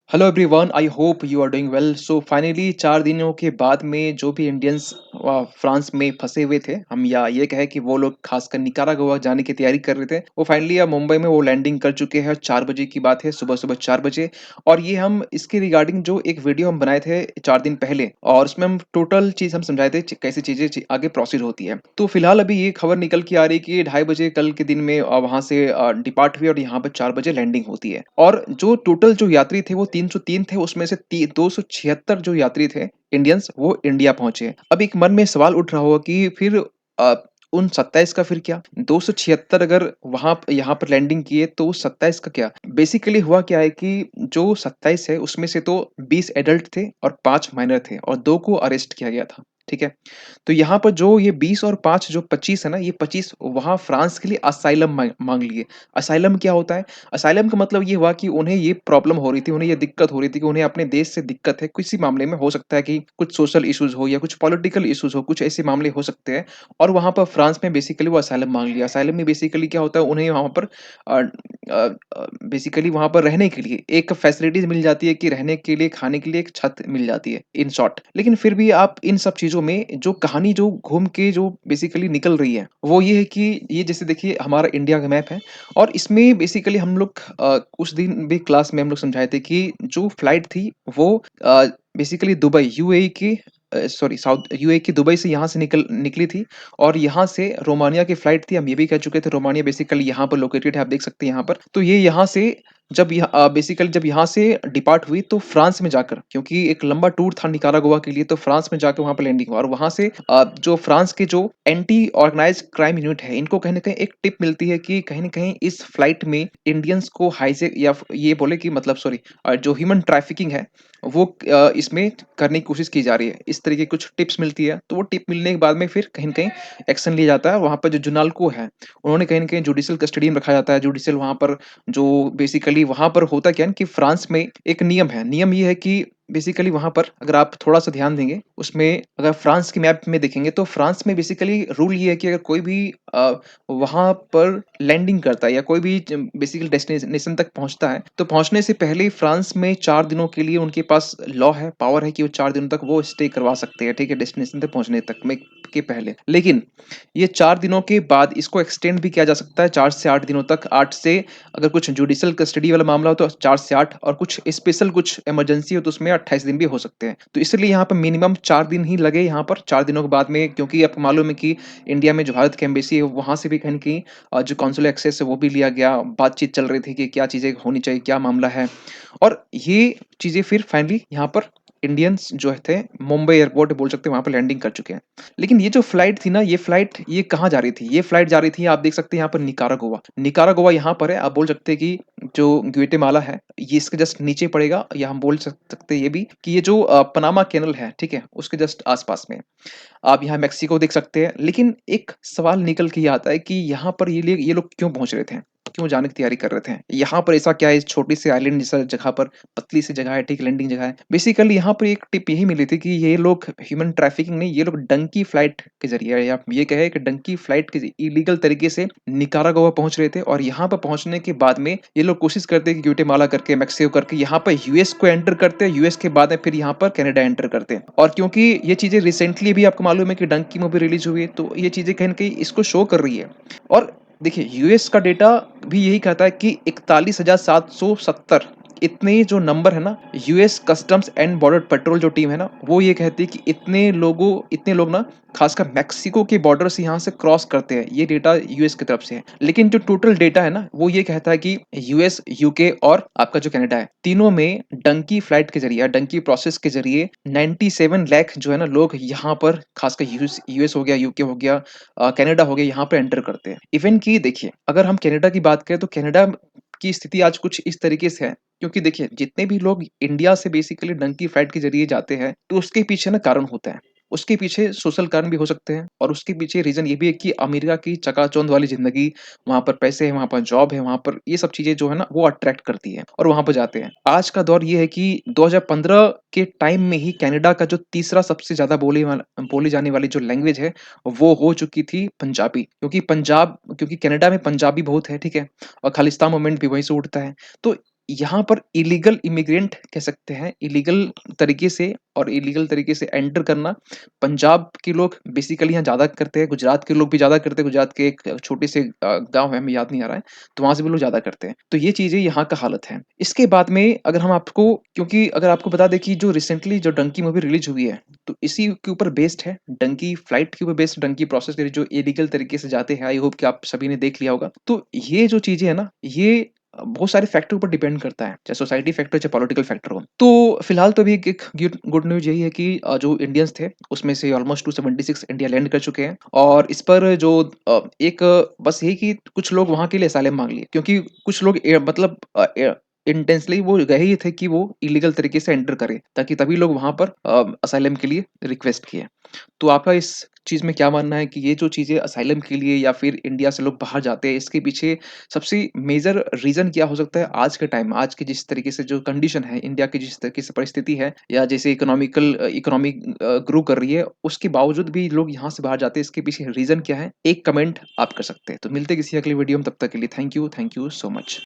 Hello everyone, I hope you are doing well. So finally 4 दिनों के बाद में जो भी इंडियंस फ्रांस में फंसे हुए थे, हम या ये कहे कि वो लोग खासकर निकारागुआ जाने की तैयारी कर रहे थे, वो फाइनली अब मुंबई में वो लैंडिंग कर चुके हैं। 4 बजे की बात है, सुबह सुबह 4 बजे। और ये हम इसके रिगार्डिंग जो एक वीडियो हम बनाए थे 4 दिन पहले, और उसमें हम टोटल चीज़ हम समझाए थे कैसी चीज़ें आगे प्रोसीड होती है। तो फिलहाल अभी ये खबर निकल के आ रही है कि 2:30 बजे कल के दिन में वहाँ से डिपार्ट हुई और यहाँ पर 4 बजे लैंडिंग होती है। और जो टोटल जो यात्री थे वो 303 थे, उसमें से 276 जो यात्री थे इंडियंस, वो इंडिया पहुंचे। अब एक मन में सवाल उठ रहा होगा कि फिर अ, उन 27 का फिर क्या? 276 अगर वहां यहाँ पर लैंडिंग किए तो उस 27 का क्या? बेसिकली हुआ क्या है कि जो 27 है उसमें से तो 20 एडल्ट थे और 5 माइनर थे और 2 को अरेस्ट किया गया था। ठीक है। तो यहाँ पर जो ये 20 और 5 जो 25 है ना, ये 25 वहां फ्रांस के लिए असाइलम मांग लिए। असाइलम क्या होता है? असाइलम का मतलब ये हुआ कि उन्हें ये प्रॉब्लम हो रही थी, उन्हें ये दिक्कत हो रही थी कि उन्हें अपने देश से दिक्कत है, किसी मामले में हो सकता है कि कुछ सोशल इश्यूज़ हो या कुछ पॉलिटिकल इश्यूज़ हो, कुछ ऐसे मामले हो सकते हैं। और वहाँ पर फ्रांस में बेसिकली वो असाइलम माँग लिया। असाइलम में बेसिकली क्या होता है, उन्हें वहाँ पर बेसिकली वहाँ पर रहने के लिए एक फैसिलिटीज़ मिल जाती है कि रहने के लिए, खाने के लिए एक छत मिल जाती है, इन शॉर्ट। लेकिन फिर भी आप इन सब चीज़ों में जो कहानी जो घूम के जो बेसिकली निकल रही है, वो ये है कि ये जैसे देखिए हमारा इंडिया का मैप है, और इसमें बेसिकली हम लोग उस दिन भी क्लास में हम लोग समझाए थे कि जो फ्लाइट थी वो बेसिकली दुबई यूएई की सॉरी साउथ यूएई की दुबई से यहाँ से निकली थी। और यहाँ से रोमानिया की फ्लाइट थी। हम ये भी कह चुके थे, रोमानिया बेसिकली यहाँ पर लोकेटेड है, आप देख सकते हैं यहाँ पर। तो ये यहाँ से बेसिकली जब यहाँ से डिपार्ट हुई तो फ्रांस में जाकर, क्योंकि एक लंबा टूर था निकारागुआ के लिए, तो फ्रांस में जाकर वहाँ पर लैंडिंग हुआ। और वहाँ से जो फ्रांस के जो एंटी ऑर्गेनाइज्ड क्राइम यूनिट है, इनको कहीं न कहीं एक टिप मिलती है कि कहीं न कहीं इस फ्लाइट में इंडियंस को हाईजैक या ये बोले कि मतलब सॉरी जो ह्यूमन ट्रैफिकिंग है वो इसमें करने की कोशिश की जा रही है। इस तरीके की कुछ टिप्स मिलती है, तो वो टिप मिलने के बाद में फिर कहीं न कहीं एक्शन लिया जाता है। वहाँ पर जो जुनाल्को है, उन्होंने कहीं न कहीं जुडिशियल कस्टडी में रखा जाता है। जुडिशियल वहाँ पर जो बेसिकली वहाँ पर होता क्या है ना कि फ्रांस में एक नियम है। नियम ये है कि बेसिकली वहाँ पर अगर आप थोड़ा-सा ध्यान देंगे, उसमें अगर फ्रांस के मैप में देखेंगे तो फ्रांस में बेसिकली रूल ये है कि अगर कोई भी वहाँ पर लैंडिंग करता है या कोई भी बेसिकली डेस्टिनेशन तक पहुँचता है, तो पहुँचने से पहले ही फ्रांस में 4 दिनों के लिए उनके पास लॉ है, पावर है कि वो 4 दिनों तक वो स्टे करवा सकते हैं, ठीक है? डेस्टिनेशन तक पहुँचने तक में के पहले। लेकिन ये 4 दिनों के बाद इसको एक्सटेंड भी किया जा सकता है 4 से 8 दिनों तक। 8 से अगर कुछ जुडिशियल कस्टडी वाला मामला हो तो 4 से 8, और कुछ स्पेशल कुछ इमरजेंसी हो तो उसमें 28 दिन भी हो सकते हैं। तो इसलिए यहाँ पे मिनिमम 4 दिन ही लगे यहाँ पर। 4 दिनों के बाद में, क्योंकि आपको मालूम है कि इंडिया में जो भारत की एम्बेसी है वहाँ से भी कहीं न कहीं जो कॉन्सुलर एक्सेस है वो भी लिया गया। बातचीत चल रही थी कि क्या चीज़ें होनी चाहिए, क्या मामला है। और ये चीज़ें फिर फाइनली यहाँ पर इंडियंस जो थे मुंबई एयरपोर्ट बोल सकते हैं, वहाँ पे लैंडिंग कर चुके हैं। लेकिन ये जो फ्लाइट थी ना, ये फ्लाइट ये कहाँ जा रही थी? ये फ्लाइट जा रही थी, आप देख सकते हैं यहाँ पर निकारागुआ। निकारागुआ यहाँ पर है। आप बोल सकते हैं कि जो ग्वाटेमाला है, ये इसके जस्ट नीचे पड़ेगा, या हम बोल सकते हैं ये भी कि ये जो पनामा कैनल है, ठीक है? उसके जस्ट आस-पास में। आप यहाँ मेक्सिको देख सकते हैं। लेकिन एक सवाल निकल के ये आता है कि यहाँ पर ये लोग क्यों पहुँच रहे थे? क्यों जाने की तैयारी कर रहे थे? यहाँ पर ऐसा क्या है, इस छोटी सी आइलैंड जैसा जगह पर, पतली सी जगह है, ठीक लैंडिंग जगह है। बेसिकली यहाँ पर एक टिप यही मिली थी कि ये लोग ह्यूमन ट्रैफिकिंग नहीं, ये लोग डंकी फ्लाइट के ज़रिए, या आप ये कहें कि डंकी फ्लाइट के इल्लीगल तरीके से निकारागुआ पहुँच रहे थे। और यहाँ पर पहुँचने के बाद में ये लोग कोशिश करते हैं कि ग्वाटेमाला करके, मेक्सिको करके यहाँ पर यूएस को एंटर करते हैं। यूएस के बाद में फिर यहाँ पर कनाडा एंटर करते हैं। और क्योंकि ये चीज़ें रिसेंटली भी आपको मालूम है कि डंकी मूवी रिलीज़ हुई है, तो ये चीज़ें कहीं न कहीं इसको शो कर रही है। और देखिए यूएस का डेटा भी यही कहता है कि 41,770 इतने जो नंबर है ना, US customs and border patrol जो टीम है ना, वो ये कहती है कि इतने लोग ना खासकर मेक्सिको के बॉर्डर से यहाँ से क्रॉस करते हैं। ये डेटा यूएस की तरफ से है। लेकिन जो टोटल डेटा है ना, वो ये कहता है कि यूएस, यूके और आपका जो कनाडा है, तीनों में डंकी फ्लाइट के जरिए, डंकी प्रोसेस के जरिए 97 लाख जो है ना लोग यहाँ पर, खासकर यूएस हो गया, यूके हो गया, कनाडा हो गया, यहाँ पे एंटर करते हैं। इवन कि देखिए, अगर हम कनाडा की बात करें तो कनाडा की स्थिति आज कुछ इस तरीके से है, क्योंकि देखिए जितने भी लोग इंडिया से बेसिकली डंकी फ्लाइट के ज़रिए जाते हैं, तो उसके पीछे ना कारण होता है। उसके पीछे सोशल कारण भी हो सकते हैं, और उसके पीछे रीज़न ये भी है कि अमेरिका की चकाचौंध वाली ज़िंदगी, वहाँ पर पैसे हैं, वहाँ पर जॉब है, वहाँ पर ये सब चीज़ें जो है ना वो अट्रैक्ट करती हैं और वहाँ पर जाते हैं। आज का दौर ये है कि 2015 के टाइम में ही कनाडा का जो तीसरा सबसे ज़्यादा बोली जाने वाली जो लैंग्वेज है, वो हो चुकी थी पंजाबी। क्योंकि कनाडा में पंजाबी बहुत है, ठीक है? और खालिस्तान मूवमेंट भी वहीं से उठता है। तो यहाँ पर इलीगल इमिग्रेंट कह सकते हैं, इलीगल तरीके से और इलीगल तरीके से एंटर करना पंजाब के लोग बेसिकली यहाँ ज़्यादा करते हैं, गुजरात के लोग भी ज़्यादा करते हैं, गुजरात के एक छोटे से गाँव है, हमें याद नहीं आ रहा है, तो वहाँ से भी लोग ज़्यादा करते हैं। तो ये चीज़ें यहाँ का हालत है। इसके बाद में अगर हम आपको क्योंकि अगर आपको बता दें कि जो रिसेंटली जो डंकी मूवी रिलीज़ हुई है, तो इसी के ऊपर बेस्ड है। डंकी फ्लाइट के ऊपर बेस्ड डंकी प्रोसेस के जो इलीगल तरीके से जाते हैं, आई होप कि आप सभी ने देख लिया होगा। तो ये जो चीज़ें हैं ना, ये बहुत सारे फैक्टर ऊपर डिपेंड करता है, चाहे सोसाइटी फैक्टर, चाहे पॉलिटिकल फैक्टर हो। तो फिलहाल तो अभी एक गुड गुड न्यूज़ यही है कि जो इंडियंस थे, उसमें से ऑलमोस्ट 276 इंडिया लैंड कर चुके हैं और इस पर जो एक बस यही कि कुछ लोग वहाँ के लिए असाइलम माँग लिए क्योंकि कुछ लोग मतलब इंटेंशनली वो गए ही थे कि वो इलीगल तरीके से एंटर करें, ताकि तभी लोग वहाँ पर असाइलम के लिए रिक्वेस्ट किए। तो आपका इस चीज़ में क्या मानना है कि ये जो चीज़ें असाइलम के लिए या फिर इंडिया से लोग बाहर जाते हैं, इसके पीछे सबसे मेजर रीज़न क्या हो सकता है आज के टाइम, आज की जिस तरीके से जो कंडीशन है, इंडिया की जिस तरीके से परिस्थिति है या जैसे इकोनॉमी ग्रो कर रही है, उसके बावजूद भी लोग यहाँ से बाहर जाते हैं, इसके पीछे रीज़न क्या है? एक कमेंट आप कर सकते हैं। तो मिलते हैं किसी अगली वीडियो में, तब तक के लिए थैंक यू सो मच।